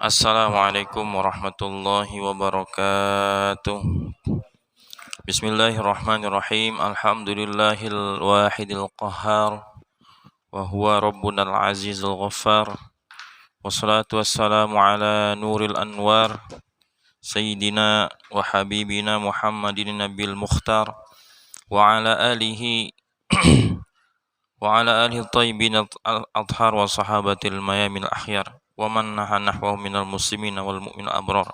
Assalamualaikum warahmatullahi wabarakatuh. Bismillahirrahmanirrahim. Alhamdulillahil wahidil qahhar wa huwa rabbunal azizul ghaffar. Wassalatu wassalamu ala nuril anwar sayyidina wa habibina Muhammadin nabil mukhtar wa ala alihi thayyibin al-athhar wa sahabatil mayamil akhyar wa man naha nahwahu minal muslimin wal mu'min abrar.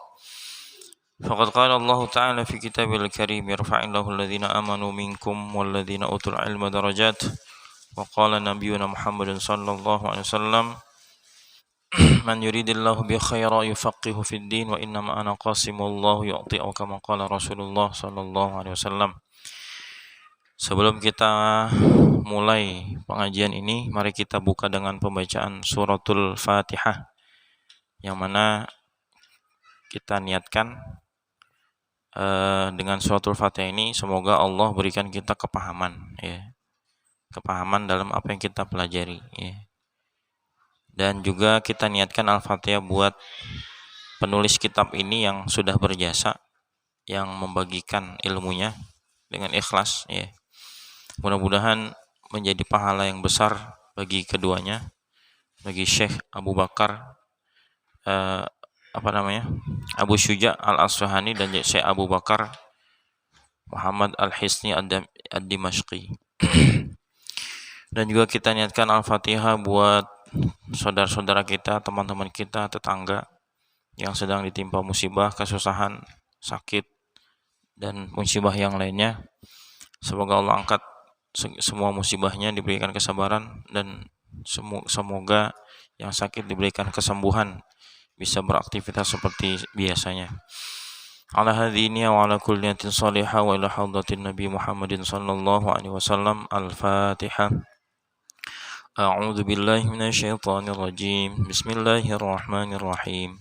Faqad qala Allah Ta'ala fi kitabil karim yarfa'illahu alladhina amanu minkum walladhina utul ilma darajat wa qala nabiyyuna Muhammadun sallallahu alaihi wasallam man yuridillahu bi khaira yufaqihu fid din wa innama ana qasimullahu yu'ti aw kama qala Rasulullah sallallahu alaihi wasallam. Sebelum kita mulai pengajian ini, mari kita buka dengan pembacaan suratul Fatihah yang mana kita niatkan dengan suratul Fatihah ini semoga Allah berikan kita kepahaman, ya. Kepahaman dalam apa yang kita pelajari, ya. Dan juga kita niatkan Al-Fatihah buat penulis kitab ini yang sudah berjasa, yang membagikan ilmunya dengan ikhlas, ya. Mudah-mudahan menjadi pahala yang besar bagi keduanya, bagi Syekh Abu Bakar Abu Syuja Al-Asfahani dan Syekh Abu Bakar Muhammad Al-Hisni Ad-Dimashqi. Dan juga kita niatkan Al-Fatihah buat saudara-saudara kita, teman-teman kita, tetangga yang sedang ditimpa musibah, kesusahan, sakit, dan musibah yang lainnya. Semoga Allah angkat semua musibahnya, diberikan kesabaran, dan semoga yang sakit diberikan kesembuhan, bisa beraktivitas seperti biasanya. Ala hadhihi wa ala kulli niyatin salihah wa ila hadratin Nabi Muhammadin sallallahu alaihi wasallam. Al-Fatihah. A'udzu billahi minasyaitonir rajim. Bismillahirrahmanirrahim.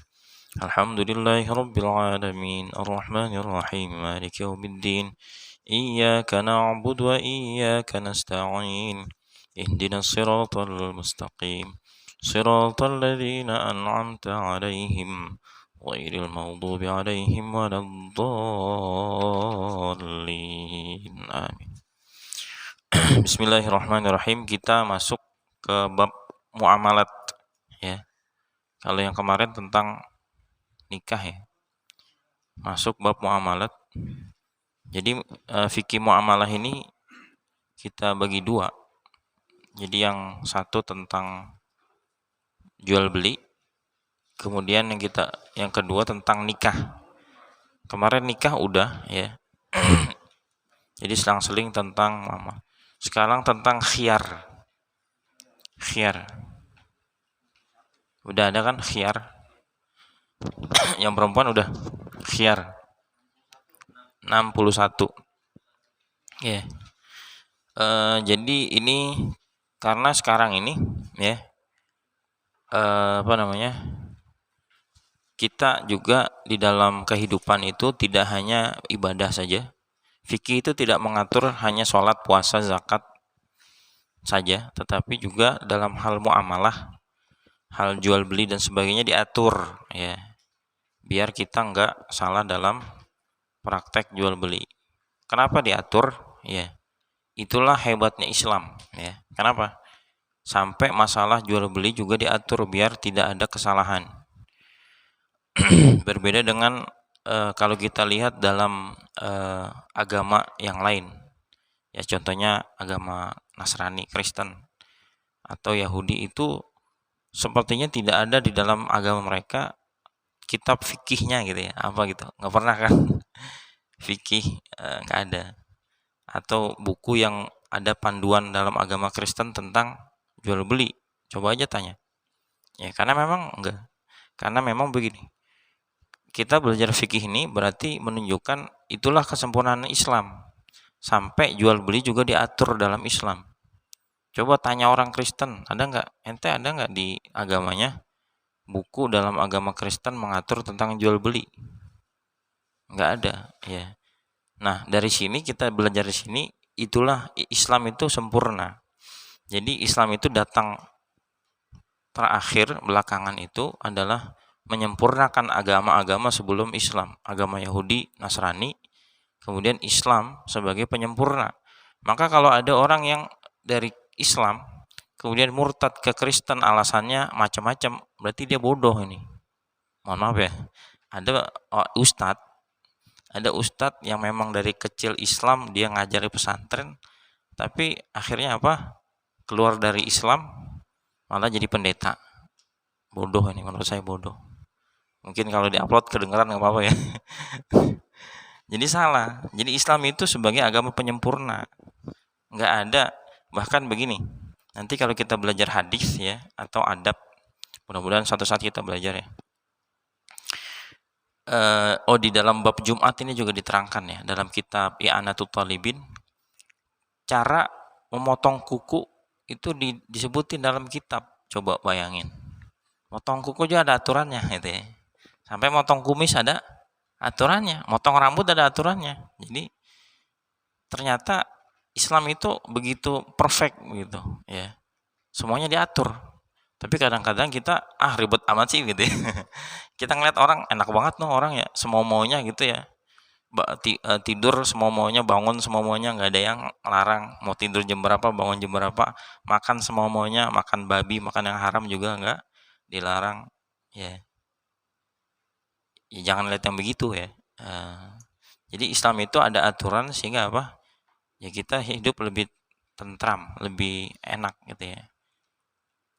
Alhamdulillahi rabbil alamin. Arrahmanir rahim. Maliki yaumiddin. Iyyaka na'budu wa iyyaka nasta'in. Ihdinas siratal mustaqim. Siratal ladzina an'amta 'alaihim ghairil maghdubi 'alaihim waladdallin. Amin. Bismillahirrahmanirrahim. Kita masuk ke bab muamalat, ya. Kalau yang kemarin tentang nikah, ya. Masuk bab muamalat. Jadi fikih muamalah ini kita bagi dua. Jadi yang satu tentang jual beli, kemudian yang kedua tentang nikah. Kemarin nikah udah, ya. Jadi selang-seling tentang muamalah. Sekarang tentang khiyar. Udah ada kan khiyar? Yang perempuan udah khiyar 61. Ya. Jadi ini karena sekarang ini, ya, kita juga di dalam kehidupan itu tidak hanya ibadah saja. Fikih itu tidak mengatur hanya sholat, puasa, zakat saja, tetapi juga dalam hal muamalah, hal jual beli dan sebagainya diatur, ya, biar kita nggak salah dalam praktek jual beli. Kenapa diatur? Ya, itulah hebatnya Islam, ya. Kenapa? Sampai masalah jual beli juga diatur biar tidak ada kesalahan. Berbeda dengan kalau kita lihat dalam agama yang lain, ya, contohnya agama Nasrani, Kristen, atau Yahudi, itu sepertinya tidak ada di dalam agama mereka kitab fikihnya, gitu ya, apa gitu, nggak pernah kan. Fikih nggak ada, atau buku yang ada panduan dalam agama Kristen tentang jual beli, coba aja tanya, ya. Karena memang begini, kita belajar fikih ini berarti menunjukkan itulah kesempurnaan Islam, sampai jual beli juga diatur dalam Islam. Coba tanya orang Kristen, ada nggak di agamanya buku dalam agama Kristen mengatur tentang jual beli? Nggak ada, ya. Nah, dari sini kita belajar di sini, itulah Islam itu sempurna. Jadi Islam itu datang terakhir, belakangan itu adalah menyempurnakan agama-agama sebelum Islam, agama Yahudi, Nasrani, kemudian Islam sebagai penyempurna. Maka kalau ada orang yang dari Islam kemudian murtad ke Kristen alasannya macam-macam, berarti dia bodoh ini. Mohon maaf ya. Ada ustadz yang memang dari kecil Islam, dia ngajari pesantren, tapi akhirnya apa? Keluar dari Islam malah jadi pendeta. Bodoh ini, menurut saya bodoh. Mungkin kalau diupload kedengeran nggak apa-apa ya. Jadi salah. Jadi Islam itu sebagai agama penyempurna. Nggak ada. Bahkan begini. Nanti kalau kita belajar hadis ya atau adab, mudah-mudahan suatu saat kita belajar ya. Di dalam bab Jumat ini juga diterangkan ya dalam kitab I'anatul Talibin, cara memotong kuku itu disebutin dalam kitab. Coba bayangin. Motong kuku juga ada aturannya gitu ya. Sampai motong kumis ada aturannya, motong rambut ada aturannya. Jadi ternyata Islam itu begitu perfect begitu ya. Semuanya diatur. Tapi kadang-kadang kita ribet amat sih gitu ya. Kita ngeliat orang enak banget orang ya, semau maunya gitu ya. Tidur semau maunya, bangun semau maunya, nggak ada yang larang. Mau tidur jam berapa, bangun jam berapa, makan semau maunya, makan babi, makan yang haram juga nggak dilarang ya. Jangan lihat yang begitu ya. Jadi Islam itu ada aturan sehingga apa? Ya kita hidup lebih tentram, lebih enak gitu ya.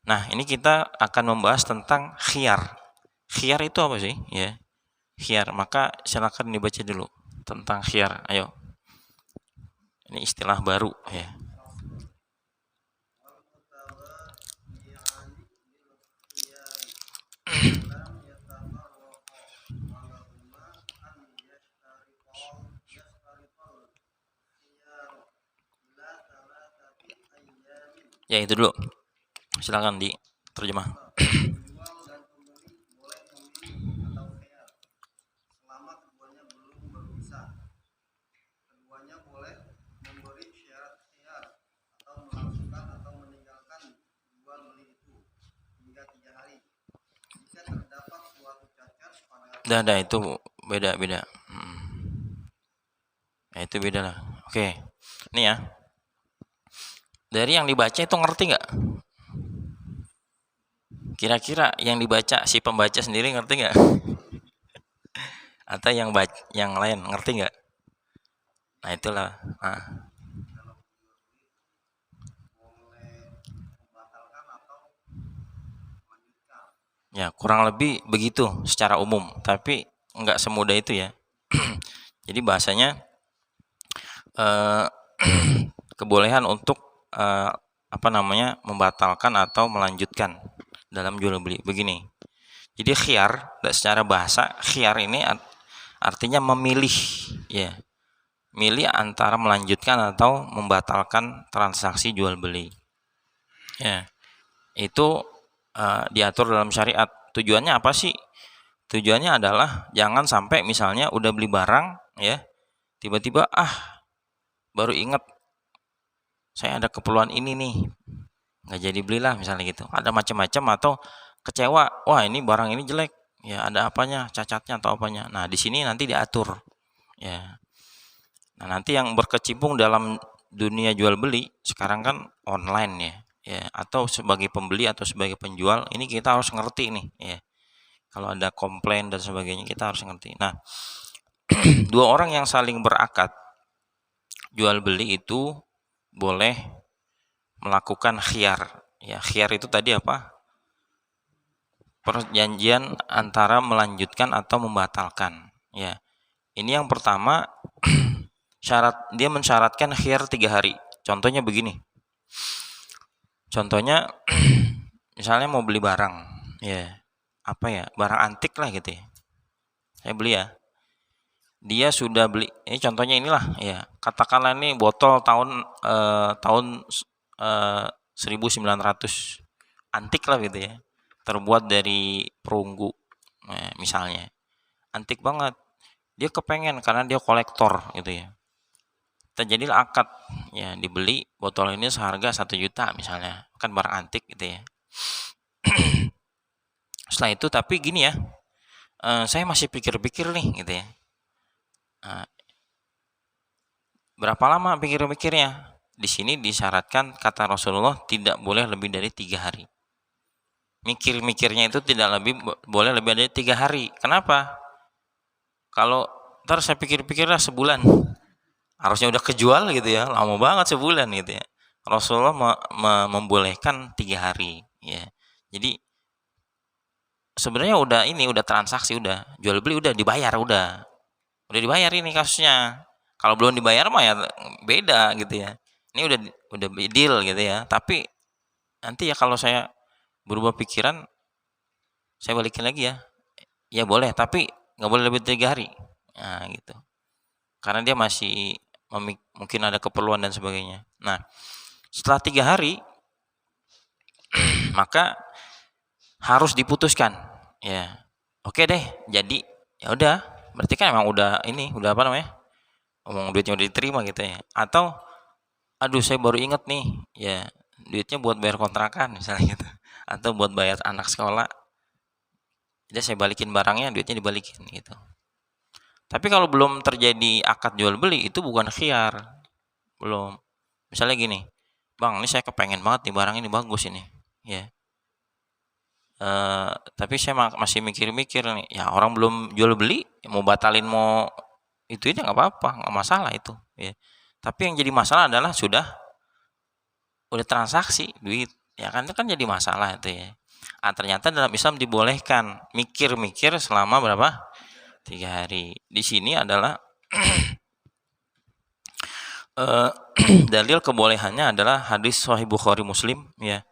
Nah, ini kita akan membahas tentang khiyar. Khiyar itu apa sih? Ya, khiyar. Maka silakan dibaca dulu tentang khiyar. Ayo. Ini istilah baru ya. Ya, itu dulu. Silakan diterjemah. Dah itu beda. Nah, itu beda lah. Oke. Ini ya. Dari yang dibaca itu ngerti nggak? Kira-kira yang dibaca si pembaca sendiri ngerti nggak? Atau yang lain ngerti nggak? Nah itulah. Ya kurang lebih begitu secara umum, tapi nggak semudah itu ya. Jadi bahasanya kebolehan untuk membatalkan atau melanjutkan dalam jual beli begini. Jadi khiyar secara bahasa, khiyar ini artinya memilih ya. Milih antara melanjutkan atau membatalkan transaksi jual beli. Ya. Itu diatur dalam syariat. Tujuannya apa sih? Tujuannya adalah jangan sampai misalnya udah beli barang ya, tiba-tiba baru ingat saya ada keperluan ini nih, nggak jadi belilah misalnya gitu. Ada macam-macam atau kecewa, wah ini barang ini jelek, ya ada apanya, cacatnya atau apanya. Nah di sini nanti diatur ya. Nah nanti yang berkecimpung dalam dunia jual beli sekarang kan online ya, atau sebagai pembeli atau sebagai penjual ini kita harus ngerti nih ya. Kalau ada komplain dan sebagainya kita harus ngerti. Nah dua orang yang saling berakad jual beli itu boleh melakukan khiyar. Ya, khiyar itu tadi apa? Perjanjian antara melanjutkan atau membatalkan. Ya, ini yang pertama dia mensyaratkan khiyar 3 hari. Contohnya begini. Contohnya misalnya mau beli barang, ya barang antik lah gitu ya. Saya beli ya. Dia sudah beli, ini contohnya inilah ya. Katakanlah ini botol tahun 1900 antik lah gitu ya, terbuat dari perunggu misalnya, antik banget. Dia kepengen karena dia kolektor gitu ya. Terjadilah akad ya, dibeli botol ini seharga 1 juta misalnya, kan barang antik gitu ya. Setelah itu tapi gini ya, Saya masih pikir-pikir nih gitu ya. Berapa lama pikir-pikirnya? Di sini disyaratkan kata Rasulullah tidak boleh lebih dari 3 hari. Mikir-mikirnya itu tidak boleh lebih dari 3 hari. Kenapa? Kalau ntar saya pikir-pikir lah sebulan, harusnya udah kejual gitu ya, lama banget sebulan gitu ya. Rasulullah membolehkan 3 hari ya. Jadi sebenarnya udah transaksi, udah jual beli, udah dibayar, udah dibayar ini kasusnya. Kalau belum dibayar mah ya beda gitu ya. Ini udah deal gitu ya. Tapi nanti ya kalau saya berubah pikiran, saya balikin lagi ya. Ya boleh, tapi nggak boleh lebih 3 hari. Nah, gitu. Karena dia masih mungkin ada keperluan dan sebagainya. Nah, setelah 3 hari maka harus diputuskan. Ya. Oke deh, jadi ya udah, berarti kan emang udah apa namanya? Ngomong duitnya udah diterima gitu ya. Atau aduh saya baru inget nih, ya duitnya buat bayar kontrakan misalnya gitu. Atau buat bayar anak sekolah. Jadi saya balikin barangnya, duitnya dibalikin gitu. Tapi kalau belum terjadi akad jual beli itu bukan khiyar. Belum. Misalnya gini, "Bang, ini saya kepengen banget nih barang ini bagus ini." Ya. Tapi saya masih mikir-mikir nih, ya orang belum jual beli, mau batalin mau itu nggak apa-apa, nggak masalah itu. Ya. Tapi yang jadi masalah adalah udah transaksi duit, ya kan itu kan jadi masalah itu ya. Ternyata dalam Islam dibolehkan mikir-mikir selama berapa? 3 hari. Di sini adalah dalil kebolehannya adalah hadis Sahih Bukhari Muslim ya.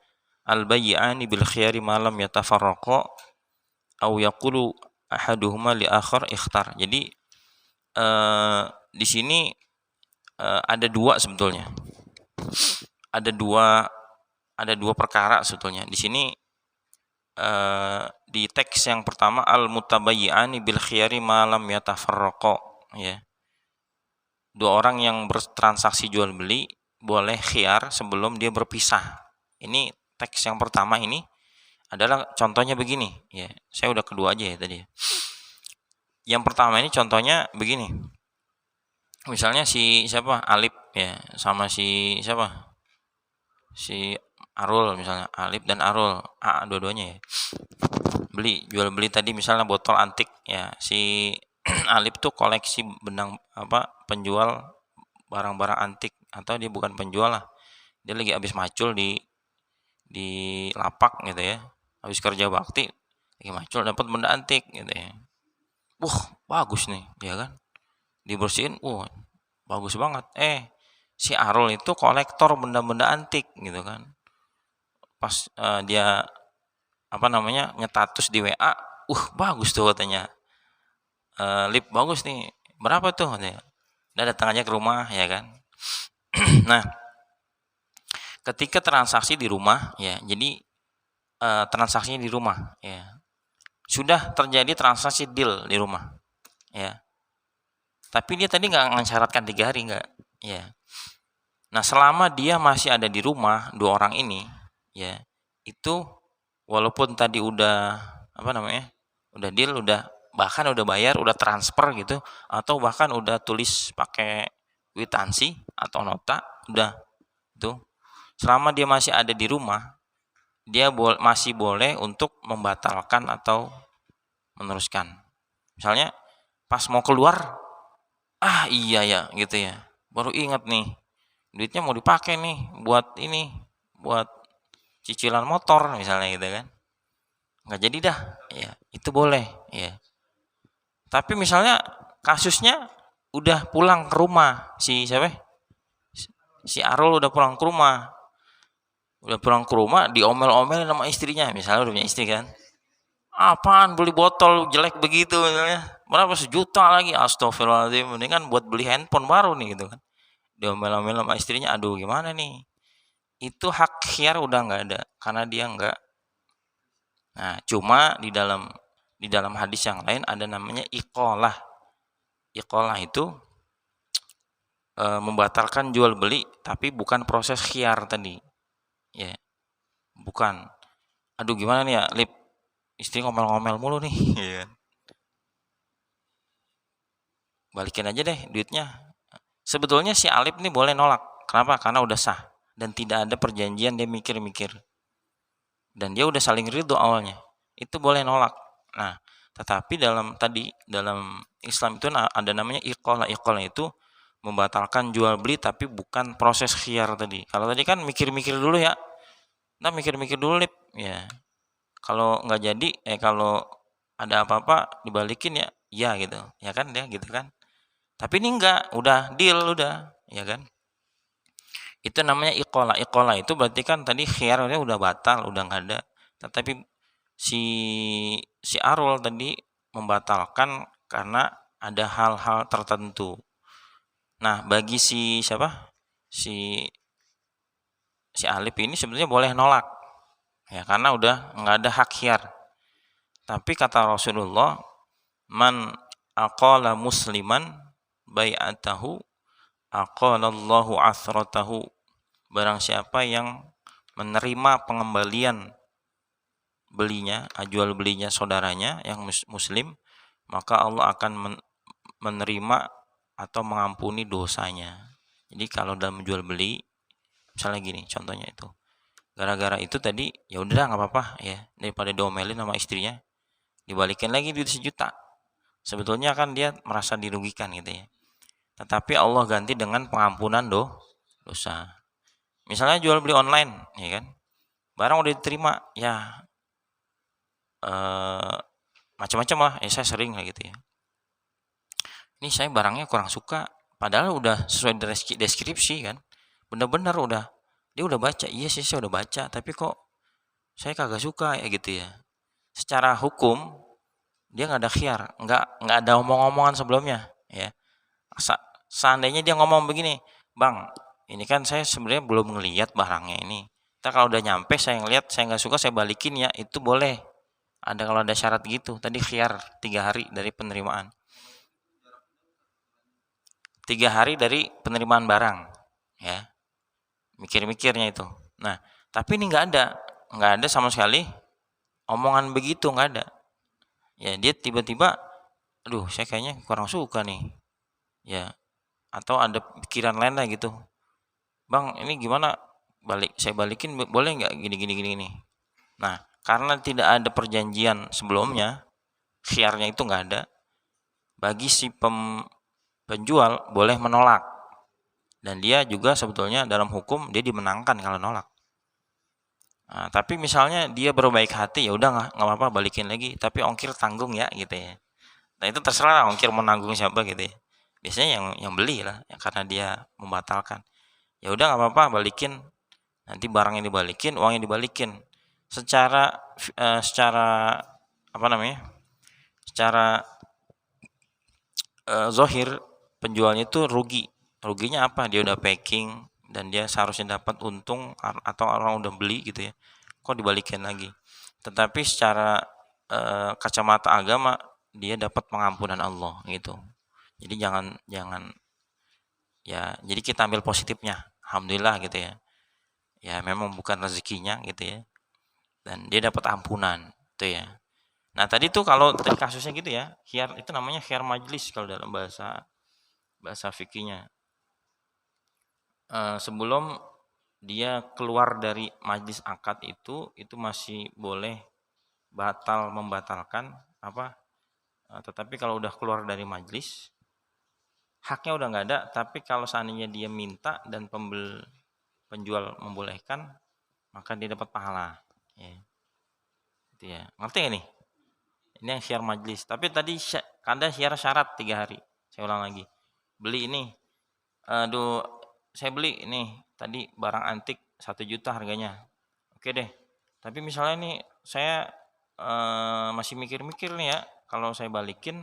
Al-bay'ani bil khiyari ma lam yatafarraqa aw yaqulu ahaduhuma li akhar ikhtar. Jadi di sini ada dua sebetulnya. Ada dua perkara sebetulnya. Di sini di teks yang pertama al-mutabayyi'ani bil khiyari ma lam yatafarraqa ya. Dua orang yang bertransaksi jual beli boleh khiyar sebelum dia berpisah. Ini teks yang pertama ini adalah contohnya begini ya. Saya udah kedua aja ya tadi. Yang pertama ini contohnya begini. Misalnya si siapa? Alip ya sama si siapa? Si Arul misalnya, Alip dan Arul, dua-duanya ya. Jual beli tadi misalnya botol antik ya. Si Alip tuh koleksi penjual barang-barang antik, atau dia bukan penjual lah. Dia lagi habis macul di lapak gitu ya. Habis kerja bakti lagi macul dapat benda antik gitu ya. Bagus nih, ya kan? Dibersihin, bagus banget. Si Arul itu kolektor benda-benda antik gitu kan. Pas dia nyetatus di WA, bagus tuh katanya. Lip bagus nih, berapa tuh katanya. Udah datang aja ke rumah ya kan. Nah, ketika transaksi di rumah ya, jadi transaksinya di rumah ya. Sudah terjadi transaksi deal di rumah ya. Tapi dia tadi nggak mensyaratkan 3 hari, nggak ya. Nah, selama dia masih ada di rumah, dua orang ini ya, itu walaupun tadi udah udah deal, bahkan udah bayar, udah transfer gitu, atau bahkan udah tulis pakai kwitansi atau nota, udah itu, selama dia masih ada di rumah, dia masih boleh untuk membatalkan atau meneruskan. Misalnya pas mau keluar, iya ya gitu ya, baru ingat nih duitnya mau dipakai nih buat cicilan motor misalnya gitu kan, nggak jadi dah ya, itu boleh ya. Tapi misalnya kasusnya udah pulang ke rumah, si Arul udah pulang ke rumah, diomel-omelin sama istrinya, misalnya udah punya istri kan, apaan beli botol jelek begitu misalnya, berapa, 1 juta lagi, astagfirullahaladzim, mendingan buat beli handphone baru nih gitu kan. Diomel-omel sama istrinya, aduh gimana nih, itu hak khiyar udah nggak ada, karena dia nggak. Nah, cuma di dalam hadis yang lain ada namanya iqalah. Iqalah itu membatalkan jual beli, tapi bukan proses khiyar tadi ya, bukan. Aduh gimana nih ya Lip, istri ngomel-ngomel mulu nih ya. balikin aja deh duitnya. Sebetulnya si Alip nih boleh nolak. Kenapa? Karena udah sah dan tidak ada perjanjian dia mikir-mikir. Dan dia udah saling ridho awalnya. Itu boleh nolak. Nah, tetapi dalam Islam itu ada namanya iqalah. Iqalah itu membatalkan jual beli tapi bukan proses khiyar tadi. Kalau tadi kan mikir-mikir dulu ya. Nah, mikir-mikir dulu, Lip. Ya. Kalau nggak jadi, kalau ada apa-apa dibalikin ya, ya gitu. Ya kan dia gitu kan. Tapi ini enggak, udah deal udah, ya kan? Itu namanya iqalah. Iqalah itu berarti kan tadi khiyarnya udah batal, udah nggak ada. Tetapi si si Arul tadi membatalkan karena ada hal-hal tertentu. Nah, bagi si siapa? Si si Alif ini sebenarnya boleh nolak. Ya, karena udah nggak ada hak khiyar. Tapi kata Rasulullah, man aqala musliman bai'atahu aqalallahu asratahu. Barang siapa yang menerima pengembalian jual belinya saudaranya yang muslim, maka Allah akan menerima atau mengampuni dosanya. Jadi kalau dalam jual beli, misalnya gini, contohnya itu, gara-gara itu tadi, ya udah nggak apa-apa ya, daripada diomelin sama istrinya, dibalikin lagi duit 1 juta. Sebetulnya kan dia merasa dirugikan gitu ya. Tetapi Allah ganti dengan pengampunan dosa. Misalnya jual beli online, ya kan, barang udah diterima, ya macam-macam lah, ya saya sering lah gitu ya. Ini saya barangnya kurang suka, padahal udah sesuai deskripsi kan, bener-bener dia udah baca, iya sih saya udah baca, tapi kok saya kagak suka ya gitu ya. Secara hukum dia nggak ada khiyar, nggak ada omong-omongan sebelumnya ya. Seandainya dia ngomong begini, bang, ini kan saya sebenarnya belum ngelihat barangnya ini. Kita kalau udah nyampe saya ngelihat, saya nggak suka, saya balikin ya, itu boleh. Ada kalau ada syarat gitu. Tadi khiyar 3 hari dari penerimaan. 3 hari dari penerimaan barang, ya. Mikir-mikirnya itu. Nah, tapi ini nggak ada sama sekali omongan begitu, nggak ada. Ya dia tiba-tiba, aduh saya kayaknya kurang suka nih, ya. Atau ada pikiran lain lah gitu. Bang, ini gimana? Saya balikin boleh nggak? Gini gini gini gini. Nah, karena tidak ada perjanjian sebelumnya, khiyarnya itu nggak ada. Bagi si penjual boleh menolak, dan dia juga sebetulnya dalam hukum dia dimenangkan kalau nolak. Nah, tapi misalnya dia berbaik hati, ya udah nggak apa-apa balikin lagi, tapi ongkir tanggung ya gitu ya. Nah itu terserah ongkir mau nanggung siapa gitu ya. Biasanya yang beli lah, ya, karena dia membatalkan. Ya udah nggak apa-apa balikin, nanti barang yang dibalikin, uang yang dibalikin. Secara apa namanya? Secara zohir penjualnya itu rugi. Ruginya apa? Dia udah packing dan dia seharusnya dapat untung, atau orang udah beli gitu ya. Kok dibalikin lagi? Tetapi secara kacamata agama dia dapat pengampunan Allah gitu. Jadi jangan jangan ya, jadi kita ambil positifnya. Alhamdulillah gitu ya. Ya memang bukan rezekinya gitu ya. Dan dia dapat ampunan gitu ya. Nah, tadi tuh kalau tadi kasusnya gitu ya, khiyar itu namanya khiyar majlis kalau dalam bahasa bahasa fikihnya. Sebelum dia keluar dari majlis akad itu masih boleh membatalkan apa, tetapi kalau udah keluar dari majlis, haknya udah nggak ada. Tapi kalau seandainya dia minta dan penjual membolehkan, maka dia dapat pahala. Ya, gitu ya. Ngerti nggak nih? Ini yang syiar majlis. Tapi tadi ada syiar syarat 3 hari. Saya ulang lagi. Beli ini, aduh, saya beli ini tadi barang antik 1 juta harganya. Oke deh. Tapi misalnya nih saya masih mikir-mikir nih ya, kalau saya balikin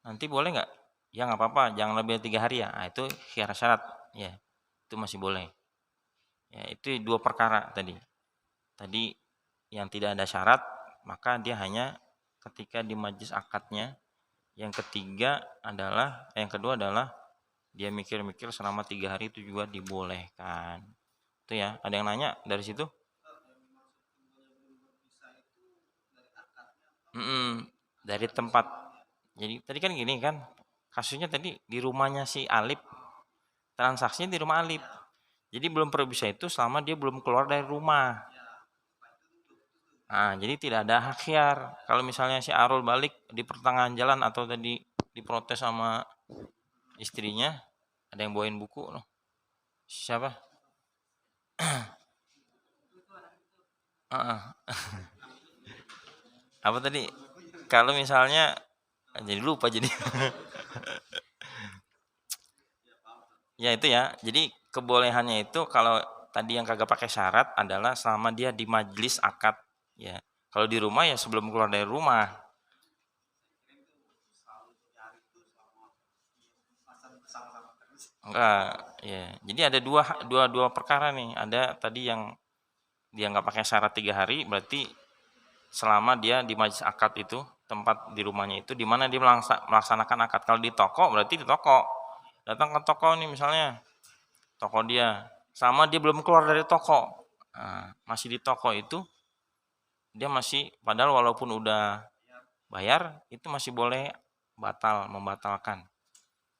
nanti boleh nggak? Ya nggak apa-apa, jangan lebih dari 3 hari ya. Nah, itu syiar syarat, ya itu masih boleh. Ya itu 2 perkara tadi. Tadi yang tidak ada syarat, maka dia hanya ketika di majlis akadnya. Yang kedua adalah dia mikir-mikir selama 3 hari itu juga dibolehkan. Itu ya, ada yang nanya dari situ? Dari tempat. Jadi tadi kan gini kan, kasusnya tadi di rumahnya si Alip, transaksinya di rumah Alip. Jadi belum perlu itu selama dia belum keluar dari rumah. Nah, jadi tidak ada hak khiar. Kalau misalnya si Arul balik di pertengahan jalan atau tadi diprotes sama istrinya, ada yang bawain buku loh. Siapa? Heeh. Apa tadi? Kalau misalnya jadi lupa jadi. Ya itu ya. Jadi kebolehannya itu kalau tadi yang kagak pakai syarat adalah selama dia di majelis akad ya. Kalau di rumah ya sebelum keluar dari rumah. Enggak, ya. Jadi ada dua perkara nih. Ada tadi yang dia nggak pakai syarat 3 hari, berarti selama dia di majelis akad itu tempat di rumahnya itu di mana dia melaksanakan akad. Kalau di toko berarti di toko. Datang ke toko nih misalnya, toko dia, sama dia belum keluar dari toko. Nah, masih di toko itu dia masih padahal walaupun udah bayar itu masih boleh membatalkan.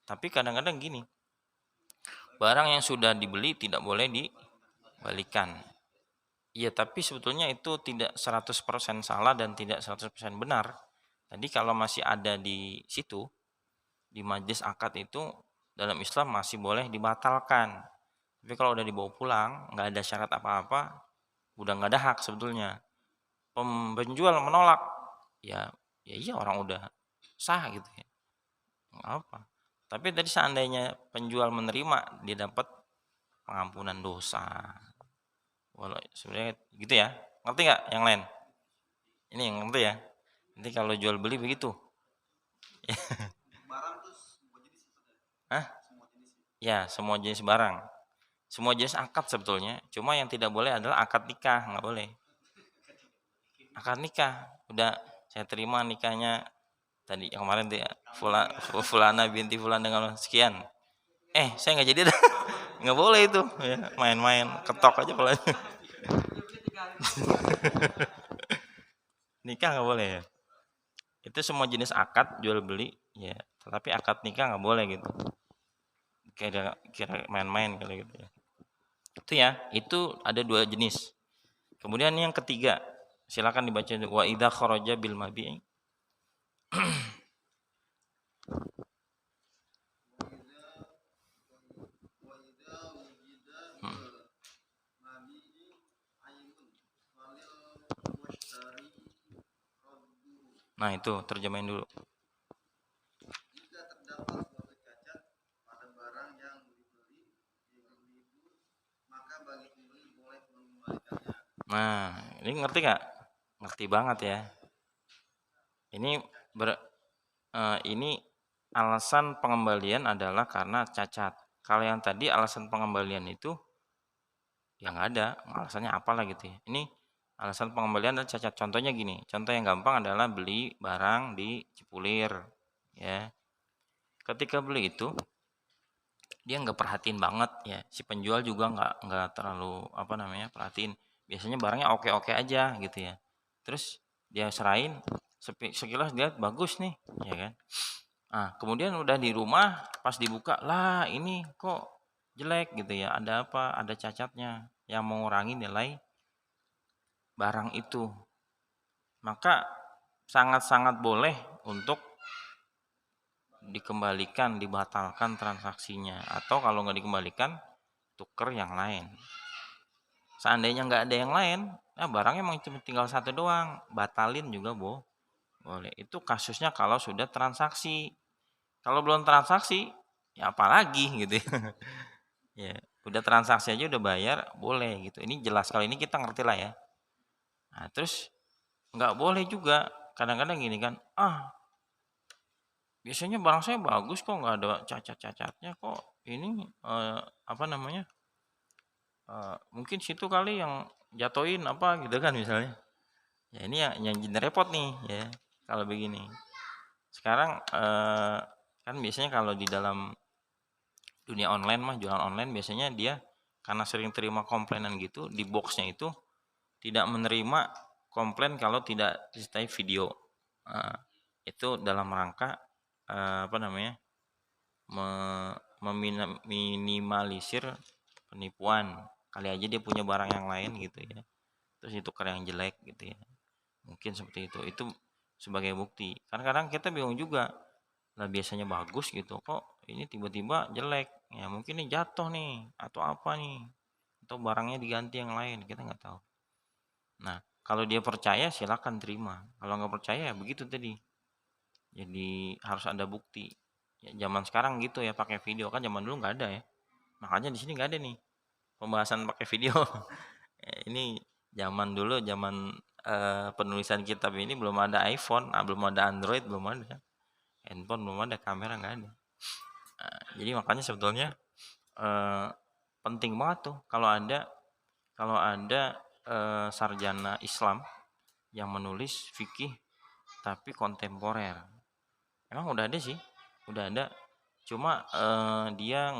Tapi kadang-kadang gini, barang yang sudah dibeli tidak boleh dibalikan. Iya, tapi sebetulnya itu tidak 100% salah dan tidak 100% benar. Tadi kalau masih ada di situ, di majelis akad itu dalam Islam masih boleh dibatalkan. Tapi kalau udah dibawa pulang, nggak ada syarat apa-apa, udah nggak ada hak sebetulnya. Penjual menolak, ya, ya iya orang udah sah gitu ya, nggak apa. Tapi tadi seandainya penjual menerima, dia dapat pengampunan dosa. Walau sebenarnya gitu ya, ngerti nggak yang lain? Ini yang ngerti ya. Nanti kalau jual beli begitu. Hah? Ya, semua jenis barang. Semua jenis akad sebetulnya. Cuma yang tidak boleh adalah akad nikah, nggak boleh. Akad nikah, udah saya terima nikahnya tadi yang kemarin tuh ya, Fulana binti Fulan dengan sekian. Saya nggak jadi dah. Nggak boleh itu, ya, main-main, ketok aja kalau nikah nggak boleh ya. Itu semua jenis akad jual beli, ya. Tetapi akad nikah nggak boleh gitu. Kira main-main kalau gitu ya. Itu ya, itu ada 2 jenis. Kemudian yang ketiga, silakan dibaca wa idza kharaja bil mabi'i. Nah, itu terjemahin dulu. Nah, ini ngerti nggak? Ngerti banget ya. Ini ini alasan pengembalian adalah karena cacat. Kalau yang tadi alasan pengembalian itu ya nggak ada, alasannya apalah gitu ya. Ini alasan pengembalian adalah cacat. Contohnya gini, contoh yang gampang adalah beli barang di Cipulir, ya. Ketika beli itu dia nggak perhatiin banget ya, si penjual juga nggak terlalu perhatiin. Biasanya barangnya oke-oke aja gitu ya. Terus dia serahin, sekilas dia bagus nih, ya kan. Nah, kemudian udah di rumah pas dibuka, lah ini kok jelek gitu ya, ada apa, ada cacatnya yang mengurangi nilai barang itu. Maka sangat-sangat boleh untuk dikembalikan, dibatalkan transaksinya, atau kalau nggak dikembalikan tuker yang lain. Seandainya nggak ada yang lain, barangnya emang cuma tinggal satu doang, batalin juga boleh. Itu kasusnya kalau sudah transaksi. Kalau belum transaksi, ya apalagi gitu ya. Ya, udah transaksi aja udah bayar, boleh gitu. Ini jelas, kalau ini kita ngerti lah ya. Nah, terus nggak boleh juga. Kadang-kadang gini kan, biasanya barang saya bagus kok, nggak ada cacat-cacatnya kok. Ini mungkin situ kali yang jatoin apa gitu kan misalnya. Ya ini yang jadi repot nih ya kalau begini. Sekarang kan biasanya kalau di dalam dunia online mah, jualan online biasanya dia karena sering terima komplainan gitu, di boxnya itu tidak menerima komplain kalau tidak disertai video. Itu dalam rangka meminimalisir penipuan. Kali aja dia punya barang yang lain gitu ya, terus ditukar yang jelek gitu ya, mungkin seperti itu sebagai bukti. Kan kadang kita bingung juga, lah biasanya bagus gitu kok ini tiba-tiba jelek, ya mungkin ini jatuh nih atau apa nih, atau barangnya diganti yang lain, kita nggak tahu. Nah, kalau dia percaya silakan terima, kalau nggak percaya ya begitu tadi, jadi harus ada bukti. Ya, zaman sekarang gitu ya, pakai video, kan zaman dulu nggak ada ya, makanya di sini nggak ada nih pembahasan pakai video. Ini zaman dulu, zaman penulisan kitab ini belum ada iPhone, belum ada Android, belum ada handphone, belum ada kamera, nggak ada. Jadi makanya sebetulnya eh, penting banget tuh kalau ada sarjana Islam yang menulis fikih tapi kontemporer. Emang udah ada sih, udah ada. Cuma dia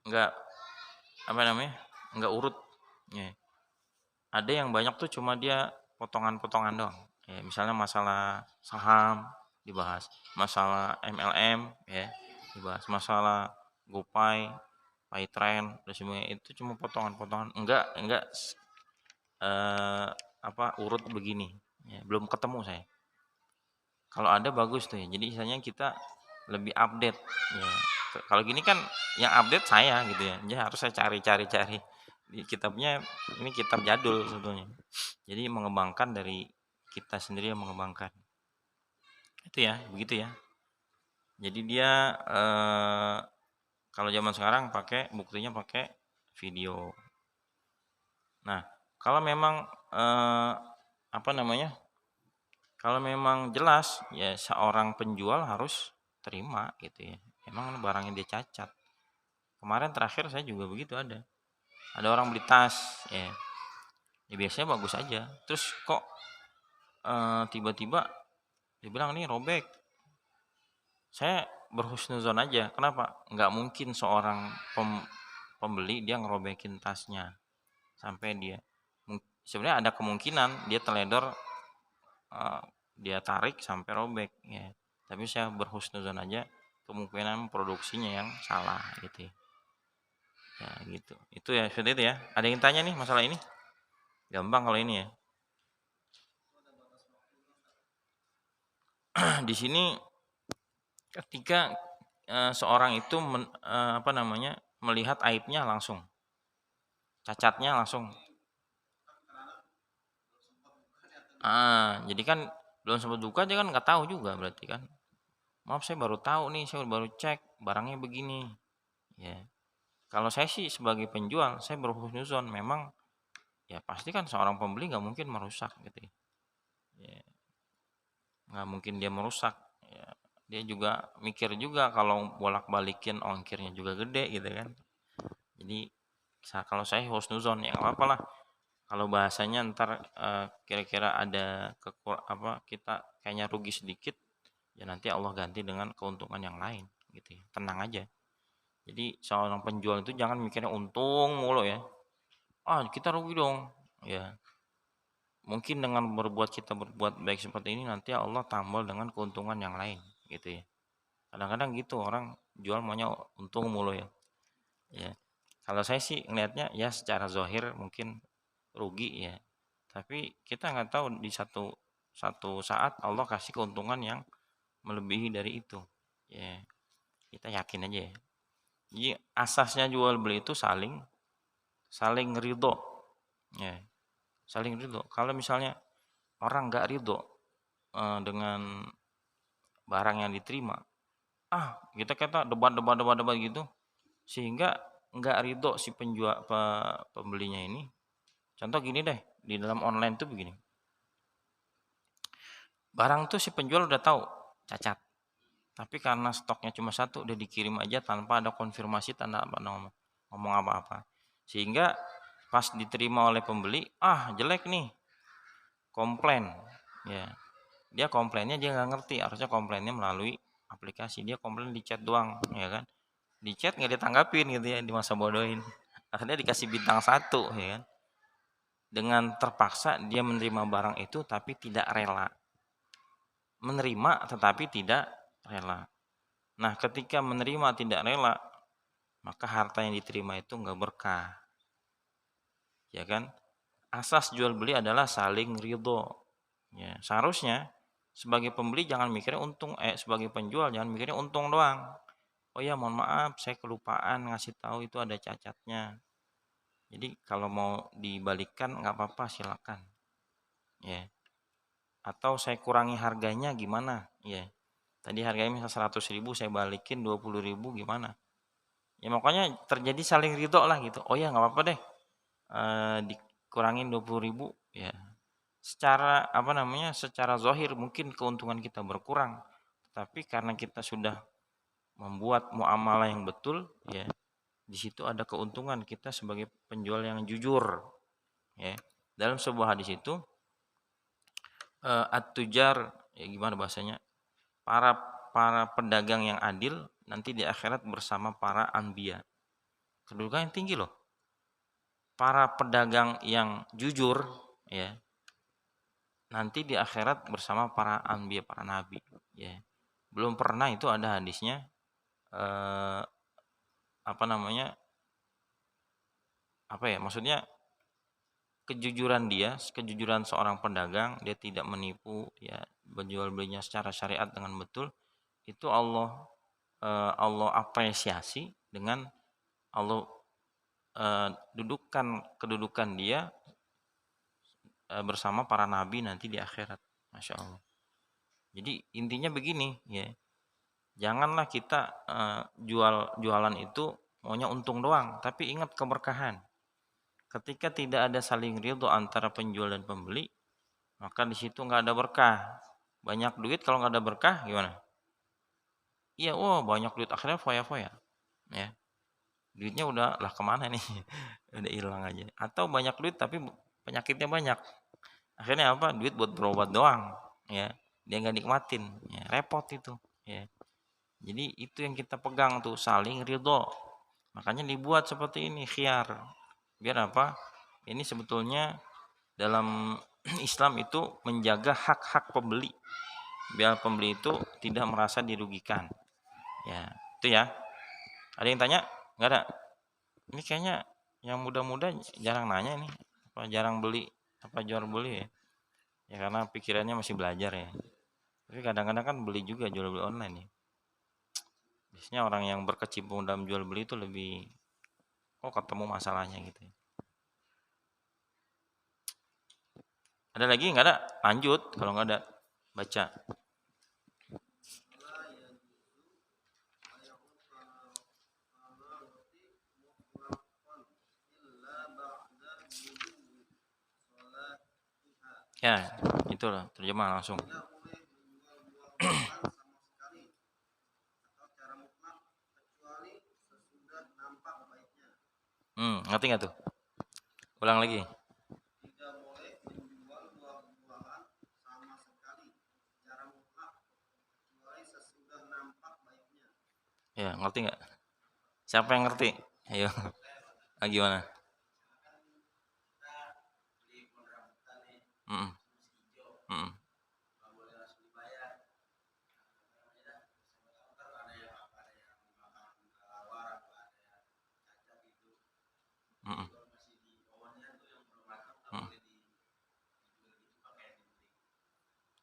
nggak apa namanya, nggak urut. Ya. Ada yang banyak tuh cuma dia potongan-potongan doang. Ya, misalnya masalah saham dibahas, masalah MLM ya dibahas, masalah GoPay, PayTrend, dan semuanya itu cuma potongan-potongan. Enggak urut begini. Ya, belum ketemu saya. Kalau ada bagus tuh ya. Jadi misalnya kita lebih update ya. Kalau gini kan yang update saya gitu ya. Jadi harus saya cari-cari di kitabnya, ini kitab jadul sebetulnya. Jadi mengembangkan dari kita sendiri yang mengembangkan. Itu ya, begitu ya. Jadi dia kalau zaman sekarang buktinya pakai video. Nah, kalau memang apa namanya? Kalau memang jelas ya seorang penjual harus terima gitu ya. Emang barangnya dia cacat. Kemarin terakhir saya juga begitu ada. Ada orang beli tas ya. Ya biasanya bagus aja. Terus kok tiba-tiba dibilang nih robek. Saya berhusnuzon aja. Kenapa? Nggak mungkin seorang pembeli dia ngerobekin tasnya sampai dia. Sebenarnya ada kemungkinan dia teledor, dia tarik sampai robek ya. Tapi saya berhusnuzon aja, kemungkinan produksinya yang salah gitu ya. Ya gitu. Itu ya seperti itu ya. Ada yang tanya nih masalah ini? Gampang kalau ini ya. Di sini ketika seorang itu melihat aibnya langsung, cacatnya langsung. Jadi kan belum sempat buka dia kan nggak tahu juga berarti kan. Maaf saya baru tahu nih, saya baru cek barangnya begini. Ya. Kalau saya sih sebagai penjual, saya berhusnuzon, memang ya pasti kan seorang pembeli nggak mungkin merusak gitu ya. Ya, nggak mungkin dia merusak. Ya, dia juga mikir juga kalau bolak-balikin ongkirnya juga gede gitu kan. Jadi kalau saya husnuzon ya nggak apa-apa lah. Kalau bahasanya ntar kira-kira ada kita kayaknya rugi sedikit, ya nanti Allah ganti dengan keuntungan yang lain gitu ya. Tenang aja. Jadi seorang penjual itu jangan mikirnya untung mulu ya. Kita rugi dong. Ya, mungkin dengan kita berbuat baik seperti ini nanti Allah tambah dengan keuntungan yang lain gitu ya. Kadang-kadang gitu orang jual maunya untung mulu ya. Ya. Kalau saya sih ngelihatnya ya secara zahir mungkin rugi ya. Tapi kita nggak tahu di satu satu saat Allah kasih keuntungan yang melebihi dari itu. Ya, kita yakin aja ya. Jadi asasnya jual beli itu saling saling ridho. Ya, saling ridho. Kalau misalnya orang nggak ridho dengan barang yang diterima, kita debat gitu, sehingga nggak ridho si pembelinya ini. Contoh gini deh, di dalam online tuh begini, barang tuh si penjual udah tahu cacat, tapi karena stoknya cuma satu udah dikirim aja tanpa ada konfirmasi, tanpa ngomong apa-apa, sehingga pas diterima oleh pembeli, jelek nih, komplain ya. Dia komplainnya dia nggak ngerti, harusnya komplainnya melalui aplikasi, dia komplain di chat doang ya kan, di chat nggak ditanggapin gitu ya, di masa bodohin, akhirnya dikasih bintang 1 ya kan. Dengan terpaksa dia menerima barang itu tapi tidak rela, menerima tetapi tidak rela. Nah, ketika menerima tidak rela, maka harta yang diterima itu enggak berkah. Ya kan? Asas jual beli adalah saling ridho. Ya, seharusnya sebagai pembeli jangan mikirnya untung, sebagai penjual jangan mikirnya untung doang. Oh ya, mohon maaf, saya kelupaan ngasih tahu itu ada cacatnya. Jadi kalau mau dibalikan nggak apa-apa, silakan. Ya. Atau saya kurangi harganya gimana? Ya. Tadi harganya misal 100.000, saya balikin 20.000 gimana? Ya makanya terjadi saling ridho lah gitu. Oh ya nggak apa-apa deh, dikurangin 20.000 ya. Secara apa namanya? Secara zahir mungkin keuntungan kita berkurang, tapi karena kita sudah membuat muamalah yang betul, ya di situ ada keuntungan kita sebagai penjual yang jujur. Ya, dalam sebuah hadis itu at-tujar, ya gimana bahasanya? Para para pedagang yang adil nanti di akhirat bersama para anbiya. Kedudukan yang tinggi loh. Para pedagang yang jujur, ya nanti di akhirat bersama para anbiya, para nabi. Ya, belum pernah itu ada hadisnya apa namanya? Apa ya? Maksudnya kejujuran seorang pedagang, dia tidak menipu, ya menjual belinya secara syariat dengan betul, itu Allah apresiasi dengan Allah kedudukan dia bersama para nabi nanti di akhirat. Masya Allah. Jadi intinya begini, ya janganlah kita jualan itu maunya untung doang, tapi ingat keberkahan. Ketika tidak ada saling ridho antara penjual dan pembeli, maka di situ nggak ada berkah. Banyak duit kalau nggak ada berkah gimana? Iya, banyak duit akhirnya foya-foya, ya. Duitnya udah lah kemana nih? Udah hilang aja. Atau banyak duit tapi penyakitnya banyak. Akhirnya apa? Duit buat berobat doang, ya. Dia nggak nikmatin, ya. Repot itu, ya. Jadi itu yang kita pegang tuh, saling ridho. Makanya dibuat seperti ini, khiyar. Biar apa? Ini sebetulnya dalam Islam itu menjaga hak-hak pembeli. Biar pembeli itu tidak merasa dirugikan. Ya, itu ya. Ada yang tanya? Enggak ada. Ini kayaknya yang muda-muda jarang nanya nih. Apa jarang beli, apa jual beli ya? Ya karena pikirannya masih belajar ya. Tapi kadang-kadang kan beli juga jual beli online ya. Biasanya orang yang berkecimpung dalam jual beli itu lebih ketemu masalahnya gitu ya. Ada lagi nggak ada? Lanjut. Kalau nggak ada, baca. Ya, itulah terjemah langsung. Ngerti nggak tuh? Ulang lagi. Ya, ngerti nggak? Siapa yang ngerti? Ayo. Gimana? Mm, mm, mm, mm.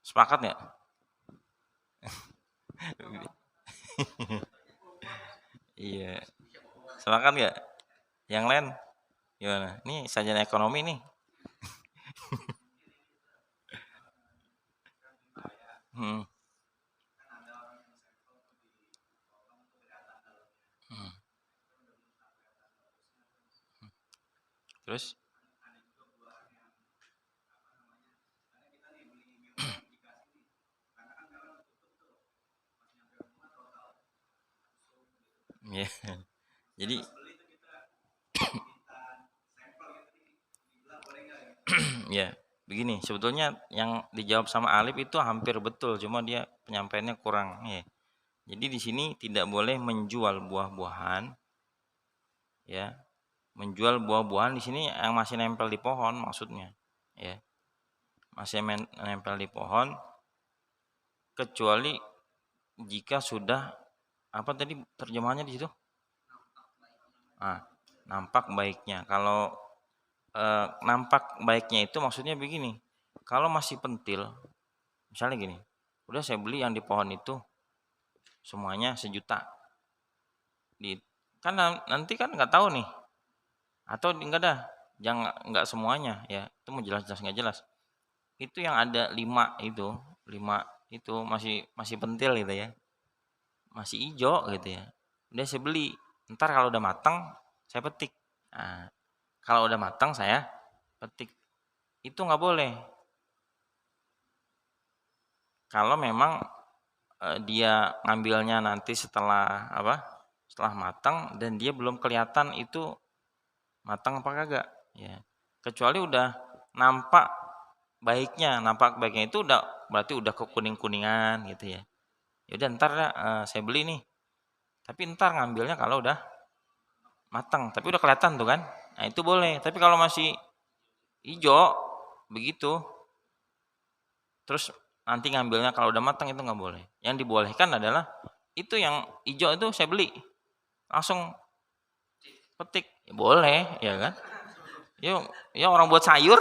Sepakat nggak? Iya. Sepakat nggak? Yang lain gimana? Ini sarjana ekonomi nih. Hmm, hmm. Terus? Ya. Jadi ya begini, sebetulnya yang dijawab sama Alif itu hampir betul, cuma dia penyampaiannya kurang ya. Jadi di sini tidak boleh menjual buah-buahan, ya. Menjual buah-buahan di sini yang masih nempel di pohon maksudnya, ya. Masih nempel di pohon kecuali jika sudah Apa tadi terjemahannya di situ? Nampak baiknya. Kalau nampak baiknya itu maksudnya begini. Kalau masih pentil, misalnya gini, udah saya beli yang di pohon itu semuanya 1 juta. Kan nanti kan nggak tahu nih, atau enggak dah, jangan nggak semuanya ya. Itu mau jelas-jelas nggak jelas. Itu yang ada 5 itu masih masih pentil gitu ya. Masih hijau gitu ya. Udah saya beli. Ntar kalau udah matang saya petik. Nah, kalau udah matang saya petik. Itu nggak boleh. Kalau memang dia ngambilnya nanti setelah apa? Setelah matang dan dia belum kelihatan itu matang apa kagak, ya. Kecuali udah nampak nampak baiknya itu udah berarti udah kekuning-kuningan gitu ya. Ya udah ntar dah, saya beli nih. Tapi ntar ngambilnya kalau udah matang, tapi udah kelihatan tuh kan. Nah, itu boleh. Tapi kalau masih hijau begitu, terus nanti ngambilnya kalau udah matang itu nggak boleh. Yang dibolehkan adalah itu yang hijau itu saya beli, langsung petik. Ya boleh, ya kan? Yuk, ya orang buat sayur.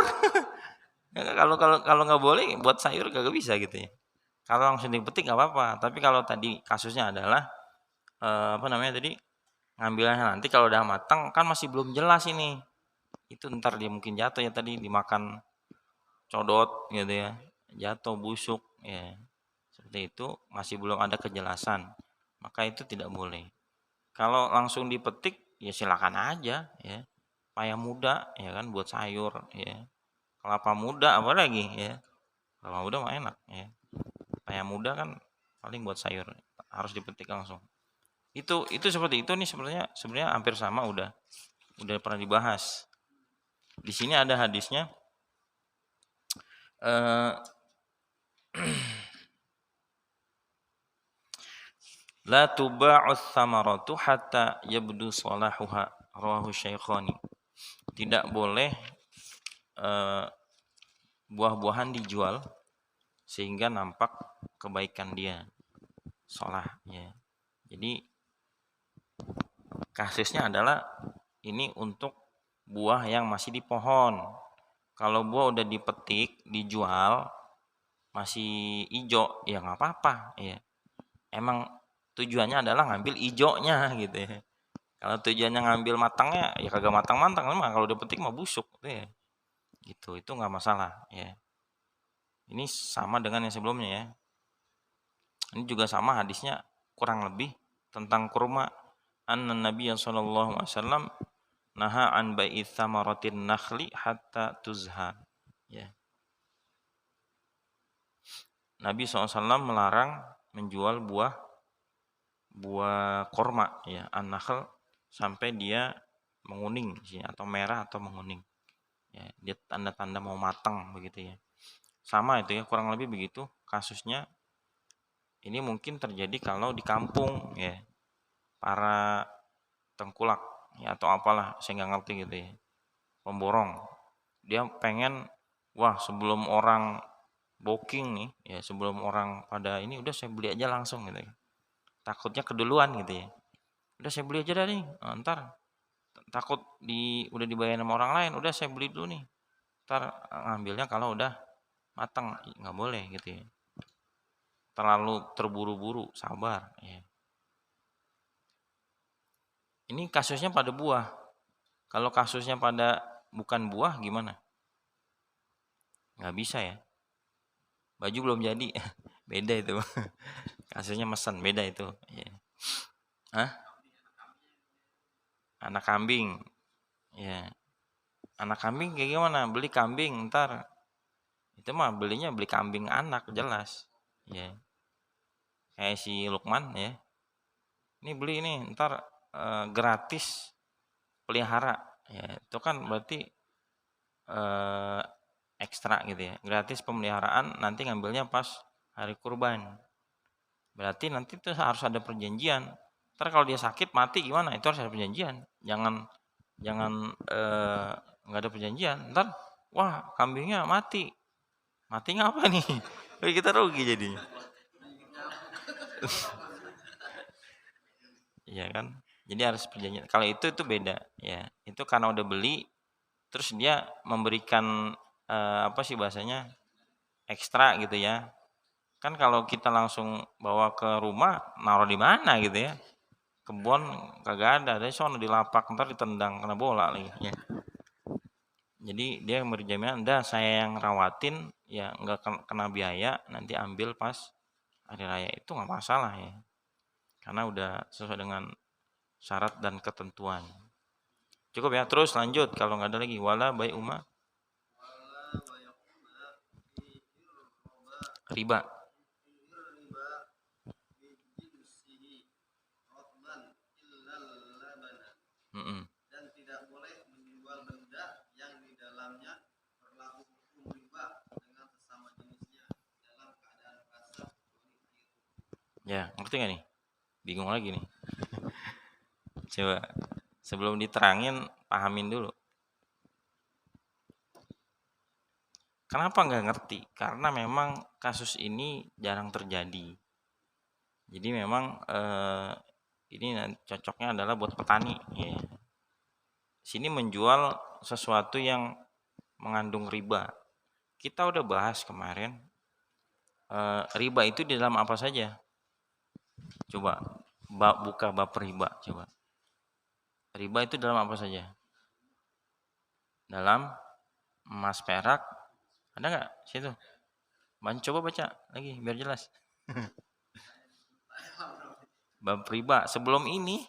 Ya, kalau nggak boleh buat sayur kagak bisa gitu ya. Kalau langsung dipetik nggak apa-apa. Tapi kalau tadi kasusnya adalah apa namanya tadi, ngambilnya nanti kalau udah matang kan masih belum jelas ini. Itu ntar dia mungkin jatuh ya tadi dimakan codot gitu ya. Jatuh busuk ya. Seperti itu masih belum ada kejelasan. Maka itu tidak boleh. Kalau langsung dipetik ya silakan aja ya. Paya muda ya kan buat sayur ya. Kelapa muda apa lagi ya. Kelapa muda mah enak ya. Paya muda kan paling buat sayur. Harus dipetik langsung. Itu seperti itu nih sebenarnya hampir sama udah pernah dibahas. Di sini ada hadisnya eh la tuba'us samaratu hatta yabdu salahuha rawahu syaikhani. Tidak boleh buah-buahan dijual sehingga nampak kebaikan dia, salah ya. Jadi kasusnya adalah ini untuk buah yang masih di pohon. Kalau buah udah dipetik, dijual masih hijau ya nggak apa-apa ya. Emang tujuannya adalah ngambil hijaunya gitu ya. Kalau tujuannya ngambil matangnya ya kagak matang-matang mah kalau udah petik mah busuk gitu ya. Gitu, itu nggak masalah ya. Ini sama dengan yang sebelumnya ya. Ini juga sama hadisnya kurang lebih tentang kurma. Anna Nabi sallallahu alaihi wasallam naha an bai'i thamaratin nakhli hatta tuzha. Ya. Nabi SAW melarang menjual buah korma ya, an-nakhl sampai dia menguning atau merah atau menguning. Ya, dia tanda-tanda mau matang begitu ya. Sama itu ya, kurang lebih begitu kasusnya. Ini mungkin terjadi kalau di kampung ya. Para tengkulak ya atau apalah saya nggak ngerti gitu ya. Pemborong. Dia pengen wah sebelum orang booking nih ya, sebelum orang pada ini udah saya beli aja langsung gitu ya. Takutnya keduluan gitu ya. Udah saya beli aja dah nih. Ntar takut udah dibayar sama orang lain, udah saya beli dulu nih. Ntar ngambilnya kalau udah matang, nggak boleh gitu ya. Terlalu terburu-buru, sabar ya. Ini kasusnya pada buah. Kalau kasusnya pada bukan buah gimana? Nggak bisa ya. Baju belum jadi. Beda itu. Kasusnya mesen, beda itu. Ya. Hah? Anak kambing. Ya. Anak kambing kayak gimana? Beli kambing ntar. Itu mah belinya beli kambing anak jelas. Ya. Kayak si Lukman ya. Ini beli ini ntar gratis pelihara. Ya, itu kan berarti ekstra gitu ya. Gratis pemeliharaan nanti ngambilnya pas hari kurban. Berarti nanti itu harus ada perjanjian. Ntar kalau dia sakit mati gimana? Itu harus ada perjanjian. Jangan nggak ada perjanjian. Ntar wah kambingnya mati. Mati ngapa nih? Kita rugi jadinya. ya kan. Jadi harus perjanjian. Kalau itu beda, ya. Itu karena udah beli, terus dia memberikan apa sih bahasanya ekstra gitu ya. Kan kalau kita langsung bawa ke rumah, naruh di mana gitu ya? Kebun kagak ada, dari sono di lapak ntar ditendang kena bola lagi. Ya. Jadi dia memberi jaminan, "Dah saya yang rawatin, ya nggak kena biaya, nanti ambil pas hari raya." Itu nggak masalah ya, karena udah sesuai dengan syarat dan ketentuan. Cukup ya, terus lanjut kalau nggak ada lagi. Wala bai umma riba. Mm-mm. Dan tidak boleh menjual benda yang di dalamnya berlaku hukum riba dengan sesama jenisnya dalam keadaan basah kecuali air. Ya, ngerti nggak nih? Bingung lagi nih. Coba sebelum diterangin, pahamin dulu. Kenapa nggak ngerti? Karena memang kasus ini jarang terjadi. Jadi memang ini cocoknya adalah buat petani. Ya. Sini menjual sesuatu yang mengandung riba. Kita udah bahas kemarin, riba itu di dalam apa saja? Coba buka bab riba, coba. Riba itu dalam apa saja? Dalam emas perak, ada nggak situ? Coba baca lagi biar jelas. Bab riba sebelum ini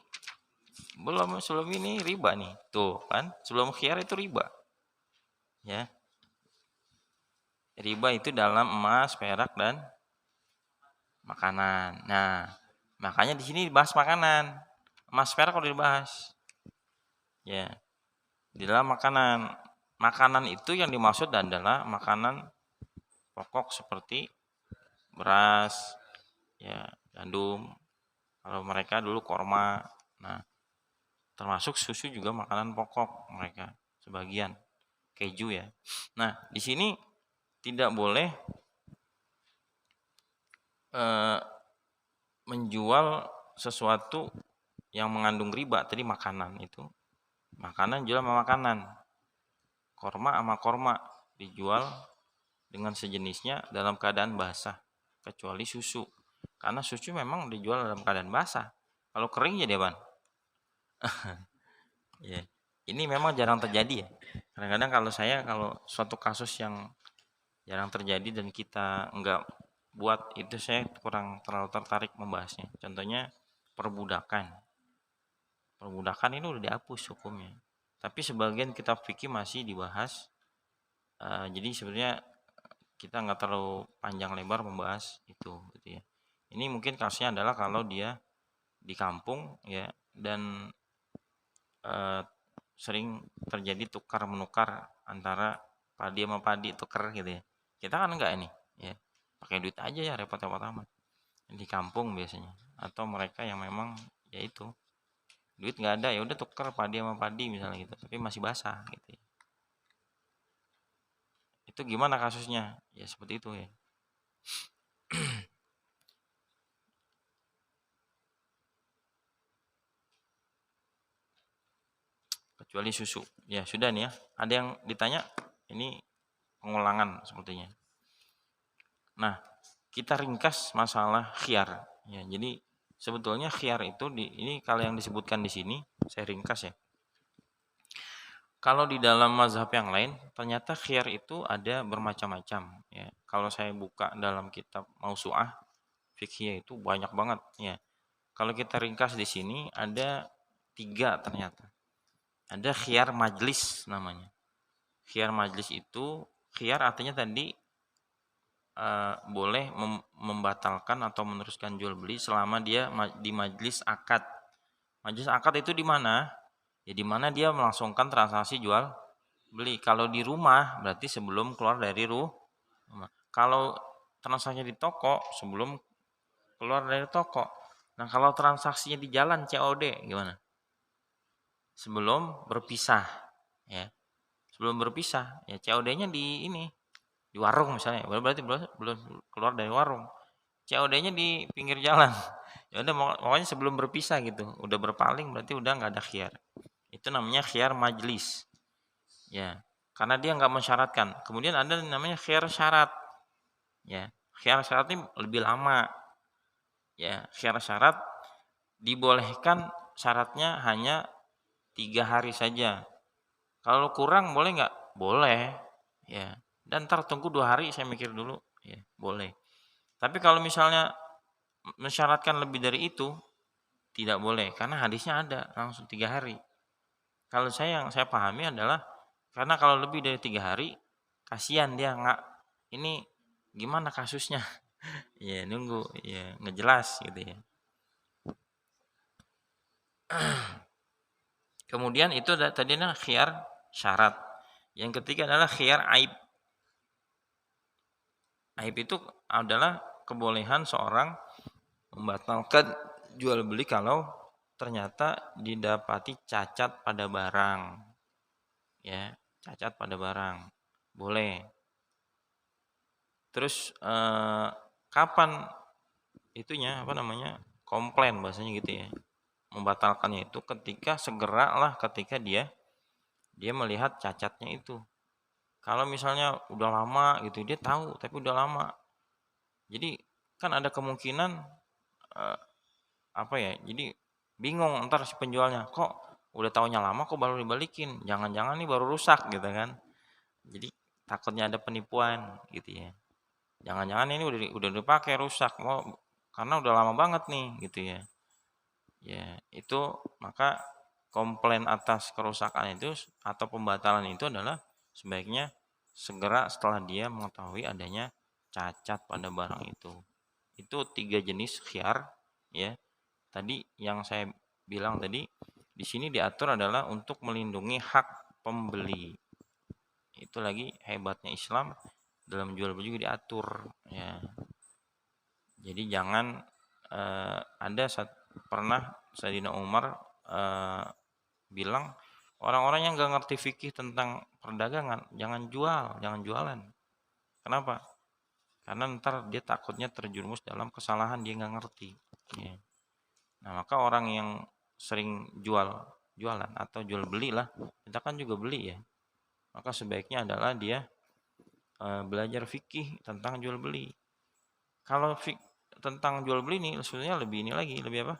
riba nih. Tuh kan, sebelum khiyar itu riba. Ya. Riba itu dalam emas, perak dan makanan. Nah, makanya di sini dibahas makanan. Emas perak kalau dibahas. Ya. Di dalam makanan. Makanan itu yang dimaksud adalah makanan pokok seperti beras, ya, gandum. Kalau mereka dulu korma. Nah, termasuk susu juga makanan pokok mereka sebagian. Keju ya. Nah, di sini tidak boleh menjual sesuatu yang mengandung riba. Tadi makanan itu. Makanan jual sama makanan. Korma sama korma dijual dengan sejenisnya dalam keadaan basah. Kecuali susu. Karena susu memang dijual dalam keadaan basah. Kalau kering jadi apa? Ya. Ini memang jarang terjadi ya. Kadang-kadang kalau suatu kasus yang jarang terjadi dan kita enggak buat, itu saya kurang terlalu tertarik membahasnya. Contohnya perbudakan. Perbudakan ini udah dihapus hukumnya. Tapi sebagian kitab fikih masih dibahas. Jadi sebenarnya kita nggak terlalu panjang lebar membahas itu gitu ya. Ini mungkin kasusnya adalah kalau dia di kampung ya, dan sering terjadi tukar menukar antara padi sama padi, tuker gitu ya. Kita kan enggak ini ya, pakai duit aja ya, repot-repot amat di kampung biasanya. Atau mereka yang memang ya itu duit nggak ada, ya udah tuker padi sama padi misalnya gitu, tapi masih basah gitu ya. Itu gimana kasusnya ya, seperti itu ya. Kecuali susu ya. Sudah nih ya, ada yang ditanya, ini pengulangan sepertinya. Nah, kita ringkas masalah khiyar ya. Jadi sebetulnya khiyar itu ini kalau yang disebutkan di sini saya ringkas ya. Kalau di dalam mazhab yang lain ternyata khiyar itu ada bermacam-macam ya. Kalau saya buka dalam kitab Mausu'ah fikih itu banyak banget ya. Kalau kita ringkas di sini ada 3 ternyata. Ada khiyar majlis namanya. Khiyar majlis itu, khiyar artinya tadi boleh membatalkan atau meneruskan jual beli selama dia di majlis akad. Majlis akad itu di mana? Ya di mana dia melangsungkan transaksi jual beli. Kalau di rumah berarti sebelum keluar dari rumah. Kalau transaksinya di toko sebelum keluar dari toko. Nah, kalau transaksinya di jalan COD gimana? Sebelum berpisah ya. Sebelum berpisah ya COD-nya di ini, di warung misalnya. Berarti belum keluar dari warung. COD-nya di pinggir jalan. Ya udah pokoknya sebelum berpisah gitu, udah berpaling berarti udah nggak ada khiyar. Itu namanya khiyar majlis. Ya, karena dia nggak mensyaratkan. Kemudian ada namanya khiyar syarat. Ya, khiyar syarat ini lebih lama. Ya, khiyar syarat dibolehkan syaratnya hanya 3 hari saja. Kalau kurang boleh nggak? Boleh. Ya, dan ntar tunggu 2 hari saya mikir dulu. Ya, boleh. Tapi kalau misalnya mensyaratkan lebih dari itu, tidak boleh karena hadisnya ada langsung 3 hari. Kalau yang saya pahami adalah karena kalau lebih dari 3 hari, kasihan dia nggak ini gimana kasusnya, ya nunggu, ya ngejelas gitu ya. Kemudian itu tadi adalah khiyar syarat. Yang ketiga adalah khiyar aib. Aib itu adalah kebolehan seorang membatalkan jual beli kalau ternyata didapati cacat pada barang. Ya, cacat pada barang. Boleh. Terus kapan itunya apa namanya? Komplain bahasanya gitu ya. Membatalkannya itu ketika dia melihat cacatnya itu. Kalau misalnya udah lama gitu, dia tahu tapi udah lama. Jadi kan ada kemungkinan eh, apa ya? Jadi bingung ntar si penjualnya, kok udah taunya lama kok baru dibalikin. Jangan-jangan nih baru rusak gitu kan. Jadi takutnya ada penipuan gitu ya. Jangan-jangan ini udah dipakai rusak mau karena udah lama banget nih gitu ya. Ya, itu maka komplain atas kerusakan itu atau pembatalan itu adalah sebaiknya segera setelah dia mengetahui adanya cacat pada barang itu. Itu 3 jenis khiyar ya. Tadi yang saya bilang tadi di sini diatur adalah untuk melindungi hak pembeli. Itu lagi hebatnya Islam dalam jual beli juga diatur ya. Jadi jangan ada pernah Sayyidina Umar bilang orang-orang yang nggak ngerti fikih tentang perdagangan jangan jualan. Kenapa? Karena ntar dia takutnya terjerumus dalam kesalahan dia nggak ngerti. Ya. Nah maka orang yang sering jualan atau jual beli lah, kita kan juga beli ya. Maka sebaiknya adalah dia belajar fikih tentang jual beli. Kalau tentang jual beli ini sebenarnya lebih ini lagi, lebih apa?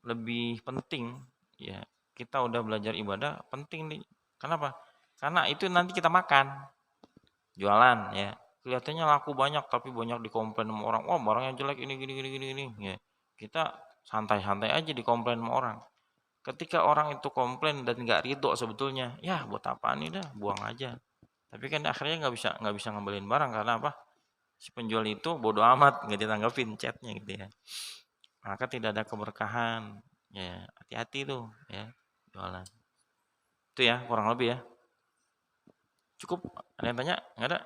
Lebih penting ya. Kita udah belajar ibadah penting nih. Kenapa? Karena itu nanti kita makan, jualan ya. Kelihatannya laku banyak tapi banyak dikomplain sama orang. Wah, barangnya jelek ini gini gini gini gini ya. Kita santai-santai aja dikomplain sama orang. Ketika orang itu komplain dan nggak ridho sebetulnya, ya buat apaan ini dah, buang aja. Tapi kan akhirnya nggak bisa ngambilin barang karena apa? Si penjual itu bodoh amat nggak ditanggapin chatnya gitu ya. Maka tidak ada keberkahan. Ya, hati-hati tuh ya jualan. Itu ya kurang lebih ya. Cukup ada yang tanya? Nggak ada?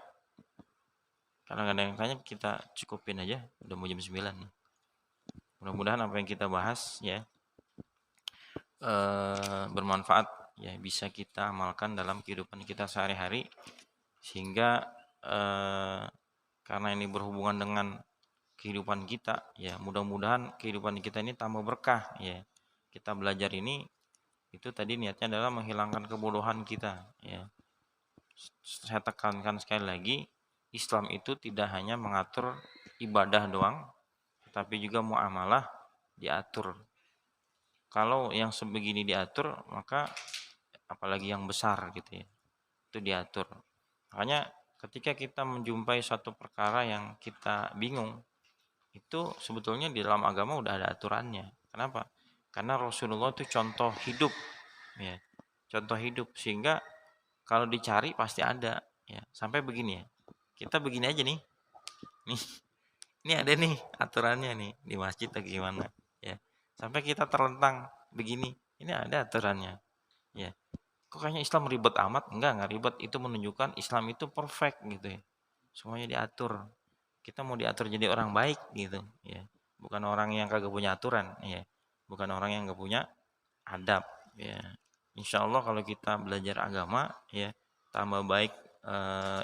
Kalau nggak ada yang tanya kita cukupin aja. Udah mau jam 9 nih. Mudah-mudahan apa yang kita bahas ya bermanfaat ya bisa kita amalkan dalam kehidupan kita sehari-hari sehingga karena ini berhubungan dengan kehidupan kita ya mudah-mudahan kehidupan kita ini tambah berkah ya. Kita belajar ini itu tadi niatnya adalah menghilangkan kebodohan kita ya. Saya tekankan sekali lagi, Islam itu tidak hanya mengatur ibadah doang, tapi juga muamalah diatur. Kalau yang sebegini diatur, maka apalagi yang besar gitu ya. Itu diatur. Makanya ketika kita menjumpai suatu perkara yang kita bingung, itu sebetulnya di dalam agama udah ada aturannya. Kenapa? Karena Rasulullah itu contoh hidup ya. Contoh hidup sehingga kalau dicari pasti ada ya. Sampai begini ya. Kita begini aja nih. Nih, ini ada nih aturannya nih di masjid atau gimana ya. Sampai kita terlentang begini. Ini ada aturannya. Ya. Kok kayaknya Islam ribet amat? Enggak ribet. Itu menunjukkan Islam itu perfect gitu ya. Semuanya diatur. Kita mau diatur jadi orang baik gitu ya. Bukan orang yang kagak punya aturan ya. Bukan orang yang gak punya adab ya. Insya Allah kalau kita belajar agama ya tambah baik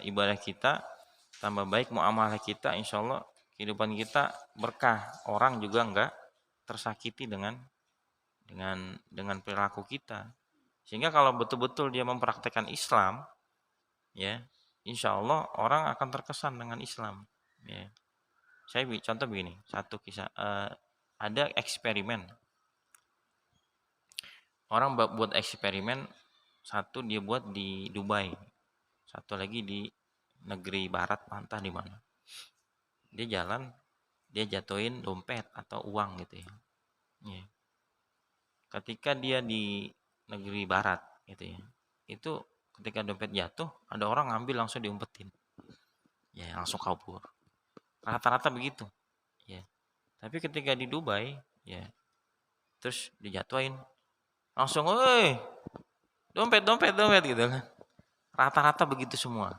ibadah kita, tambah baik muamalah kita, insya Allah kehidupan kita berkah. Orang juga enggak tersakiti dengan perilaku kita. Sehingga kalau betul-betul dia mempraktekkan Islam, ya, insya Allah orang akan terkesan dengan Islam. Ya. Saya contoh begini, satu kisah, ada eksperimen. Orang buat eksperimen, satu dia buat di Dubai, satu lagi di negeri barat, entah di mana. Dia jalan, dia jatuhin dompet atau uang gitu ya. Ya. Ketika dia di negeri barat gitu ya, itu ketika dompet jatuh, ada orang ngambil langsung diumpetin, ya langsung kabur. Rata-rata begitu, ya. Tapi ketika di Dubai, ya, terus dijatuhin, langsung, "Woi, dompet, dompet, dompet," gitu kan. Rata-rata begitu semua.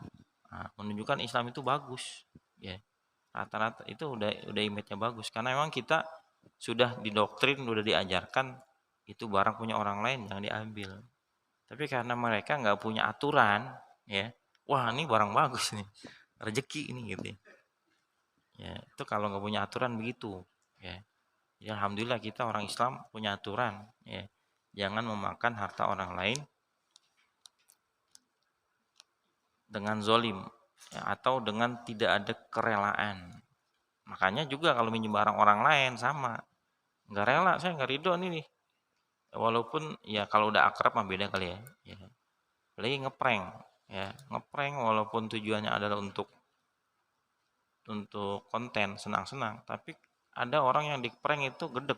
Nah, menunjukkan Islam itu bagus, ya. Rata-rata itu udah image-nya bagus karena memang kita sudah didoktrin, sudah diajarkan itu barang punya orang lain jangan diambil. Tapi karena mereka nggak punya aturan, ya, wah ini barang bagus nih, rezeki ini gitu ya. Ya, itu kalau nggak punya aturan begitu, ya. Ya alhamdulillah kita orang Islam punya aturan, ya. Jangan memakan harta orang lain dengan zolim, ya, atau dengan tidak ada kerelaan. Makanya juga kalau minjem barang orang lain sama, nggak rela, saya nggak ridho nih. Walaupun ya kalau udah akrab mah beda kali ya. Ya. Apalagi ngeprank, ya ngeprank walaupun tujuannya adalah untuk konten senang-senang, tapi ada orang yang di prank itu gedek,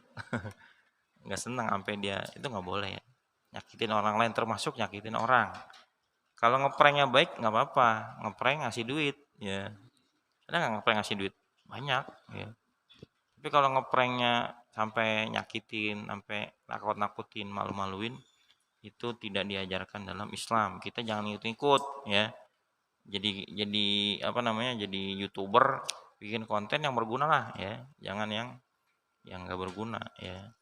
nggak senang sampai dia itu nggak boleh ya. Nyakitin orang lain termasuk nyakitin orang. Kalau ngepranknya baik nggak apa-apa, ngeprank ngasih duit, ya. Ada nggak ngeprank ngasih duit? Banyak, ya. Tapi kalau ngepranknya sampai nyakitin, sampai nakut-nakutin, malu-maluin, itu tidak diajarkan dalam Islam. Kita jangan ikut-ikut, ya. Jadi apa namanya? Jadi YouTuber bikin konten yang berguna lah, ya. Jangan yang nggak berguna, ya.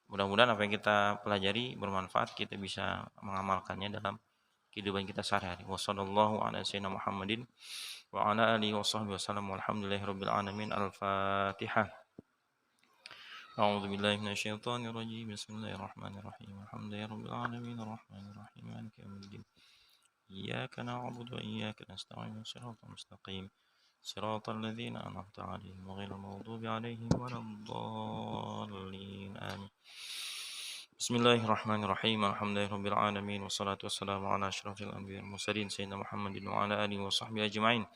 Mudah-mudahan apa yang kita pelajari bermanfaat, kita bisa mengamalkannya dalam kehidupan kita sehari-hari. Wassallallahu ala sayyidina Muhammadin wa ala alihi washabbihi wasallam walhamdulillahirabbil alamin. Al-Fatihah. A'udzu billahi minasyaitonir rajim. Bismillahirrahmanirrahim. Alhamdulillahirabbil alamin arrahmanir rahim maliki yaumiddin. Iyyaka na'budu wa iyyaka nasta'in. Shiratal mustaqim. Shiratal ladzina an'amta 'alaihim ghairil maghdubi 'alaihim waladdallin. Amin. Bismillahirrahmanirrahim. Alhamdulillahirabbil alamin wassalatu wassalamu ala asyrafil anbiya'i wal mursalin sayyidina Muhammadin wa ala alihi washabbihi ajmain.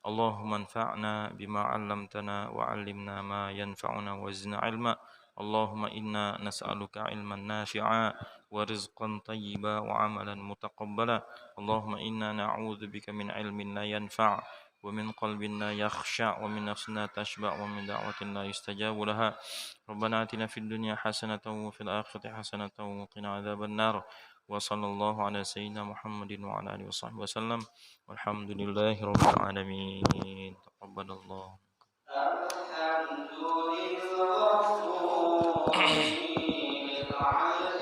Allahumma anfa'na bima 'allamtana wa 'allimna ma yanfa'una wa zidna 'ilma. Allahumma inna nas'aluka 'ilman nafi'a wa rizqan thayyiba wa 'amalan mutaqabbala. Allahumma inna na'udzubika min 'ilmin la yanfa' wa min qalbin la yakhsha' wa min nafsin la tashba' wa min da'watin la yustajabu laha. Rabbana atina fid dunya hasanatan wa fil akhirati hasanatan wa qina adzaban nar. Wa sallallahu ala sayyidina Muhammadin wa ala alihi washabbihi wasallam. Walhamdulillahi rabbil alamin. Taqabbalallah. الحمد لله